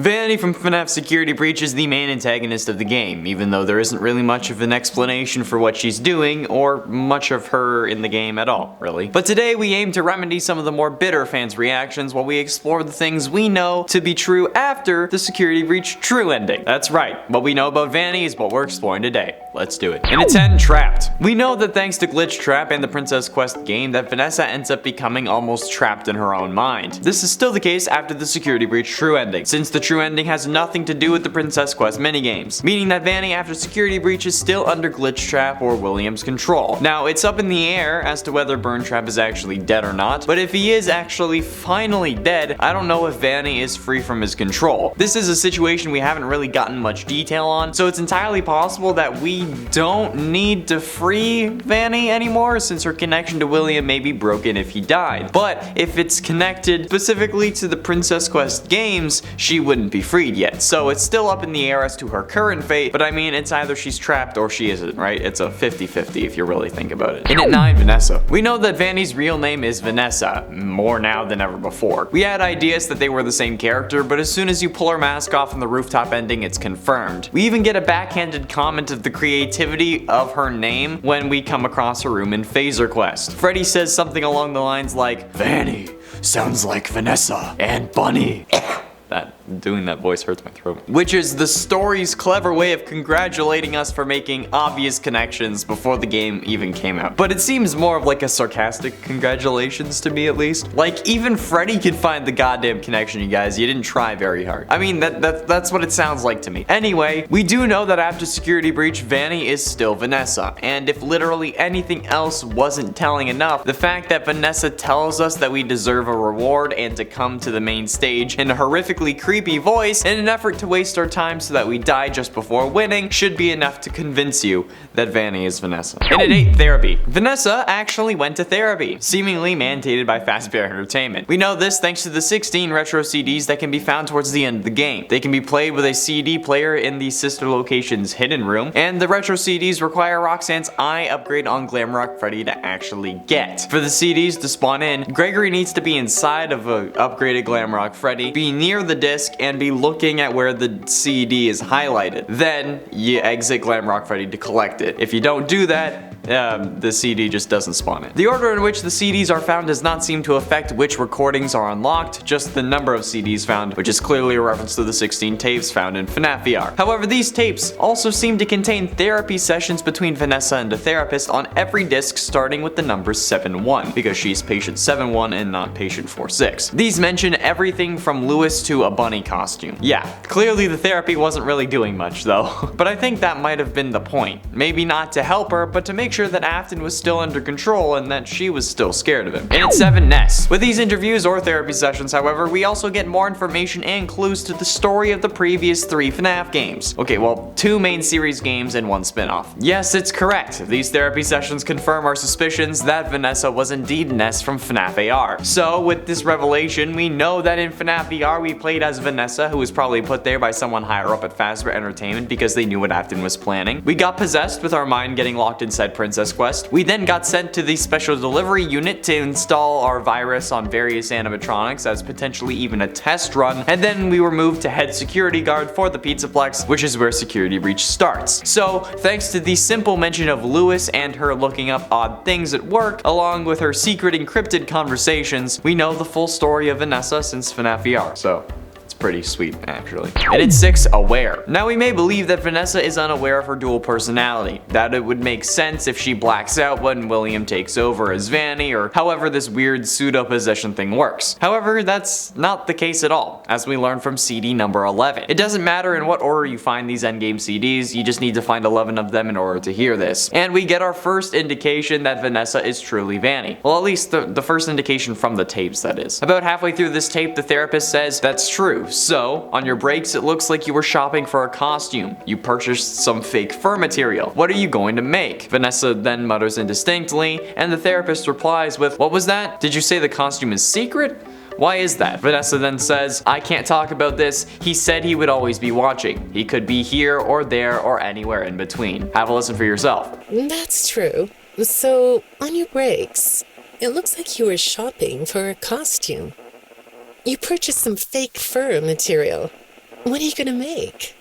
Vanny from FNAF Security Breach is the main antagonist of the game, even though there isn't really much of an explanation for what she's doing, or much of her in the game at all, really. But today we aim to remedy some of the more bitter fans' reactions while we explore the things we know to be true after the Security Breach true ending. That's right, what we know about Vanny is what we're exploring today. Let's do it. In a 10, Trapped. We know that thanks to Glitch Trap and the Princess Quest game that Vanessa ends up becoming almost trapped in her own mind. This is still the case after the Security Breach true ending, since the true ending has nothing to do with the Princess Quest minigames, meaning that Vanny after Security Breach is still under Glitch Trap or William's control. Now, it's up in the air as to whether Burn Trap is actually dead or not, but if he is actually finally dead, I don't know if Vanny is free from his control. This is a situation we haven't really gotten much detail on, so it's entirely possible that we don't need to free Vanny anymore since her connection to William may be broken if he died. But if it's connected specifically to the Princess Quest games, she wouldn't be freed yet. So it's still up in the air as to her current fate, but I mean, it's either she's trapped or she isn't, right? It's a 50-50 if you really think about it. In at 9, Vanessa. We know that Vanny's real name is Vanessa, more now than ever before. We had ideas that they were the same character, but as soon as you pull her mask off in the rooftop ending, it's confirmed. We even get a backhanded comment of the creativity of her name when we come across her room in Phaser Quest. Freddy says something along the lines like, "Vanny sounds like Vanessa and Bunny." Doing that voice hurts my throat. Which is the story's clever way of congratulating us for making obvious connections before the game even came out. But it seems more of like a sarcastic congratulations to me, at least. Like, even Freddy could find the goddamn connection, you guys. You didn't try very hard. I mean, that's what it sounds like to me. Anyway, we do know that after Security Breach, Vanny is still Vanessa. And if literally anything else wasn't telling enough, the fact that Vanessa tells us that we deserve a reward and to come to the main stage in a horrifically creepy voice in an effort to waste our time so that we die just before winning should be enough to convince you that Vanny is Vanessa. In at 8, Therapy. Vanessa actually went to therapy, seemingly mandated by Fazbear Entertainment. We know this thanks to the 16 retro CDs that can be found towards the end of the game. They can be played with a CD player in the sister location's hidden room, and the retro CDs require Roxanne's eye upgrade on Glamrock Freddy to actually get. For the CDs to spawn in, Gregory needs to be inside of a upgraded Glamrock Freddy, be near the disc, and be looking at where the CD is highlighted. Then you exit Glamrock Freddy to collect it. If you don't do that, the CD just doesn't spawn it. The order in which the CDs are found does not seem to affect which recordings are unlocked, just the number of CDs found, which is clearly a reference to the 16 tapes found in FNAF VR. However, these tapes also seem to contain therapy sessions between Vanessa and a therapist on every disc starting with the number 7-1, because she's patient 7-1 and not patient 4-6. These mention everything from Lewis to a bunny costume. Yeah, clearly the therapy wasn't really doing much though. But I think that might have been the point. Maybe not to help her, but to make sure that Afton was still under control and that she was still scared of him. And at 7, Ness. With these interviews or therapy sessions, however, we also get more information and clues to the story of the previous 3 FNAF games. Okay, well, 2 main series games and 1 spin-off. Yes, it's correct. These therapy sessions confirm our suspicions that Vanessa was indeed Ness from FNAF AR. So, with this revelation, we know that in FNAF VR we played as Vanessa, who was probably put there by someone higher up at Fazbear Entertainment because they knew what Afton was planning. We got possessed with our mind getting locked inside Princess Quest. We then got sent to the special delivery unit to install our virus on various animatronics as potentially even a test run, and then we were moved to head security guard for the Pizzaplex, which is where Security Breach starts. So, thanks to the simple mention of Lewis and her looking up odd things at work, along with her secret encrypted conversations, we know the full story of Vanessa since FNAF VR. So, pretty sweet, actually. And it's 6, Aware. Now, we may believe that Vanessa is unaware of her dual personality, that it would make sense if she blacks out when William takes over as Vanny, or however this weird pseudo-possession thing works. However, that's not the case at all, as we learn from CD number 11. It doesn't matter in what order you find these endgame CDs, you just need to find 11 of them in order to hear this. And we get our first indication that Vanessa is truly Vanny. Well, at least the first indication from the tapes, that is. About halfway through this tape, the therapist says, "That's true. So, on your breaks, it looks like you were shopping for a costume. You purchased some fake fur material. What are you going to make?" Vanessa then mutters indistinctly, and the therapist replies with, "What was that? Did you say the costume is secret? Why is that?" Vanessa then says, "I can't talk about this. He said he would always be watching. He could be here or there or anywhere in between. Have a listen for yourself." That's true. So, on your breaks, it looks like you were shopping for a costume. You purchased some fake fur material. What are you gonna make?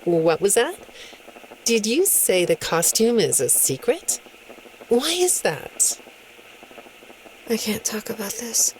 What was that? Did you say the costume is a secret? Why is that? I can't talk about this.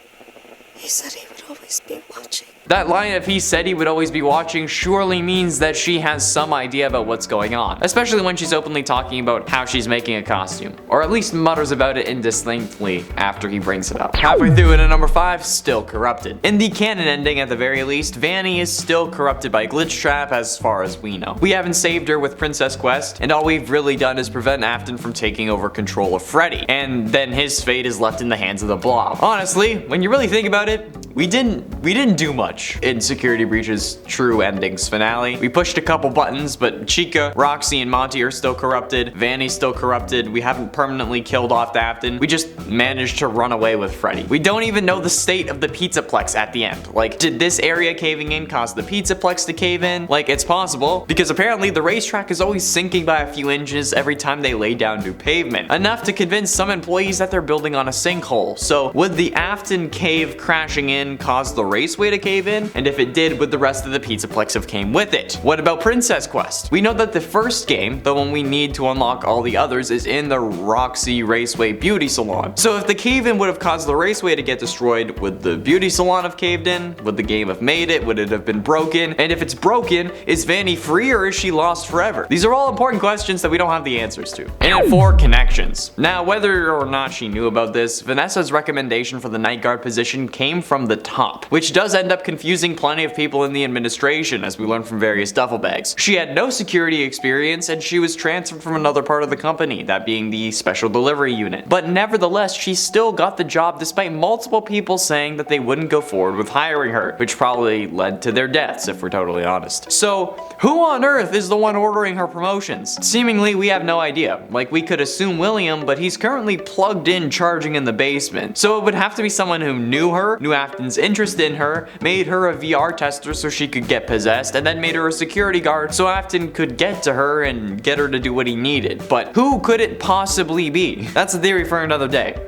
He said he would always be watching. That line of "he said he would always be watching" surely means that she has some idea about what's going on, especially when she's openly talking about how she's making a costume, or at least mutters about it indistinctly after he brings it up. Halfway through in number 5, still corrupted. In the canon ending at the very least, Vanny is still corrupted by Glitch Trap as far as we know. We haven't saved her with Princess Quest, and all we've really done is prevent Afton from taking over control of Freddy, and then his fate is left in the hands of the Blob. Honestly, when you really think about it, we didn't do much in Security Breach's true endings finale. We pushed a couple buttons, but Chica, Roxy, and Monty are still corrupted. Vanny's still corrupted. We haven't permanently killed off Afton. We just managed to run away with Freddy. We don't even know the state of the Pizzaplex at the end. Like, did this area caving in cause the Pizzaplex to cave in? Like, it's possible, because apparently the racetrack is always sinking by a few inches every time they lay down new pavement. Enough to convince some employees that they're building on a sinkhole. So, would the Afton cave crashing in cause the raceway to cave in? And if it did, would the rest of the Pizzaplex have came with it? What about Princess Quest? We know that the first game, the one we need to unlock all the others, is in the Roxy Raceway Beauty Salon. So if the cave-in would have caused the raceway to get destroyed, would the beauty salon have caved in? Would the game have made it? Would it have been broken? And if it's broken, is Vanny free or is she lost forever? These are all important questions that we don't have the answers to. And at 4, connections. Now, whether or not she knew about this, Vanessa's recommendation for the night guard position came from the top, which does end up confusing plenty of people in the administration, as we learn from various duffel bags. She had no security experience, and she was transferred from another part of the company, that being the special delivery unit. But nevertheless, she still got the job despite multiple people saying that they wouldn't go forward with hiring her, which probably led to their deaths, if we're totally honest. So, who on earth is the one ordering her promotions? Seemingly, we have no idea. Like, we could assume William, but he's currently plugged in charging in the basement. So it would have to be someone who knew her, knew Afton's interest in her, made her a VR tester so she could get possessed, and then made her a security guard so Afton could get to her and get her to do what he needed. But who could it possibly be? That's a theory for another day,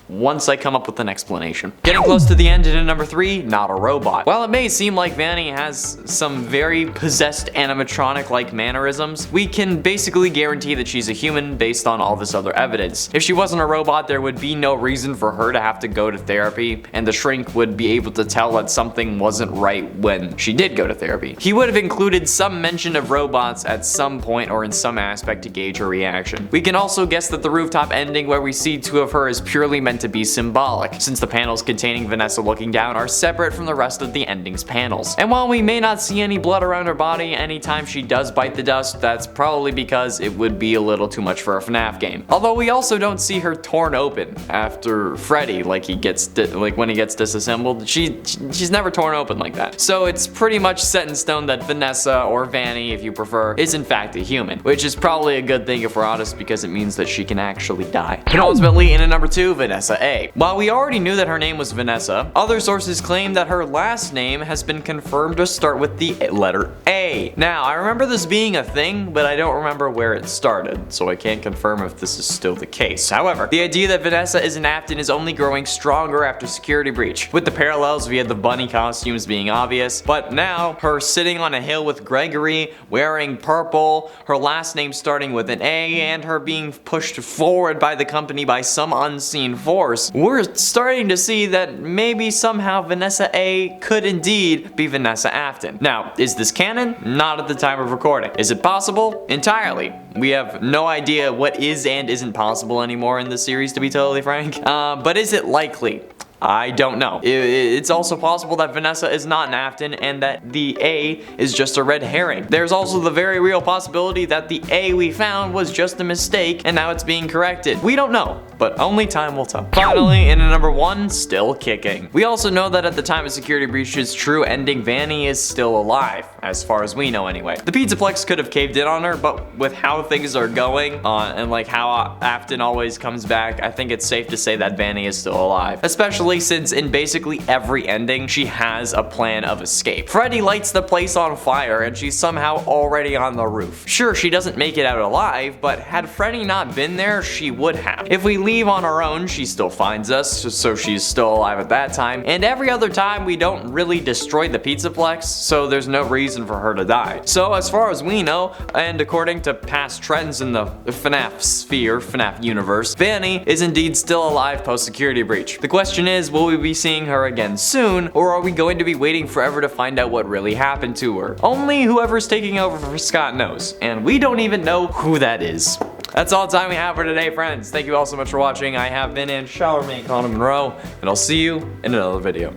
once I come up with an explanation. Getting close to the end in number 3, not a robot. While it may seem like Vanny has some very possessed animatronic-like mannerisms, we can basically guarantee that she's a human based on all this other evidence. If she wasn't a robot, there would be no reason for her to have to go to therapy, and the shrink would be able to tell that something wasn't right when she did go to therapy. He would have included some mention of robots at some point or in some aspect to gauge her reaction. We can also guess that the rooftop ending where we see 2 of her is purely meant to be symbolic, since the panels containing Vanessa looking down are separate from the rest of the ending's panels. And while we may not see any blood around her body anytime she does bite the dust, that's probably because it would be a little too much for a FNAF game. Although we also don't see her torn open after Freddy, like when he gets disassembled. She's never torn open like that. So it's pretty much set in stone that Vanessa, or Vanny if you prefer, is in fact a human, which is probably a good thing if we're honest, because it means that she can actually die. And ultimately, in number 2, Vanessa A. While we already knew that her name was Vanessa, other sources claim that her last name has been confirmed to start with the letter A. Now, I remember this being a thing, but I don't remember where it started, so I can't confirm if this is still the case. However, the idea that Vanessa is an Afton is only growing stronger after Security Breach, with the parallels via the bunny costumes being obvious, but now, her sitting on a hill with Gregory, wearing purple, her last name starting with an A, and her being pushed forward by the company by some unseen force, we're starting to see that maybe somehow Vanessa A could indeed be Vanessa Afton. Now, is this canon? Not at the time of recording. Is it possible? Entirely. We have no idea what is and isn't possible anymore in this series, to be totally frank. But is it likely? I don't know. It's also possible that Vanessa is not an Afton and that the A is just a red herring. There's also the very real possibility that the A we found was just a mistake and now it's being corrected. We don't know, but only time will tell. Finally, in number 1, still kicking. We also know that at the time of Security Breach's true ending, Vanny is still alive, as far as we know anyway. The Pizzaplex could have caved in on her, but with how things are going and like how Afton always comes back, I think it's safe to say that Vanny is still alive. Especially especially since in basically every ending she has a plan of escape. Freddy lights the place on fire and she's somehow already on the roof. Sure, she doesn't make it out alive, but had Freddy not been there, she would have. If we leave on our own, she still finds us, so she's still alive at that time, and every other time we don't really destroy the Pizzaplex, so there's no reason for her to die. So as far as we know, and according to past trends in the FNAF sphere, FNAF universe, Vanny is indeed still alive post Security Breach. The question is, will we be seeing her again soon, or are we going to be waiting forever to find out what really happened to her? Only whoever's taking over for Scott knows, and we don't even know who that is. That's all the time we have for today, friends. Thank you all so much for watching. I have been in Shower Me, Connor Monroe, and I'll see you in another video.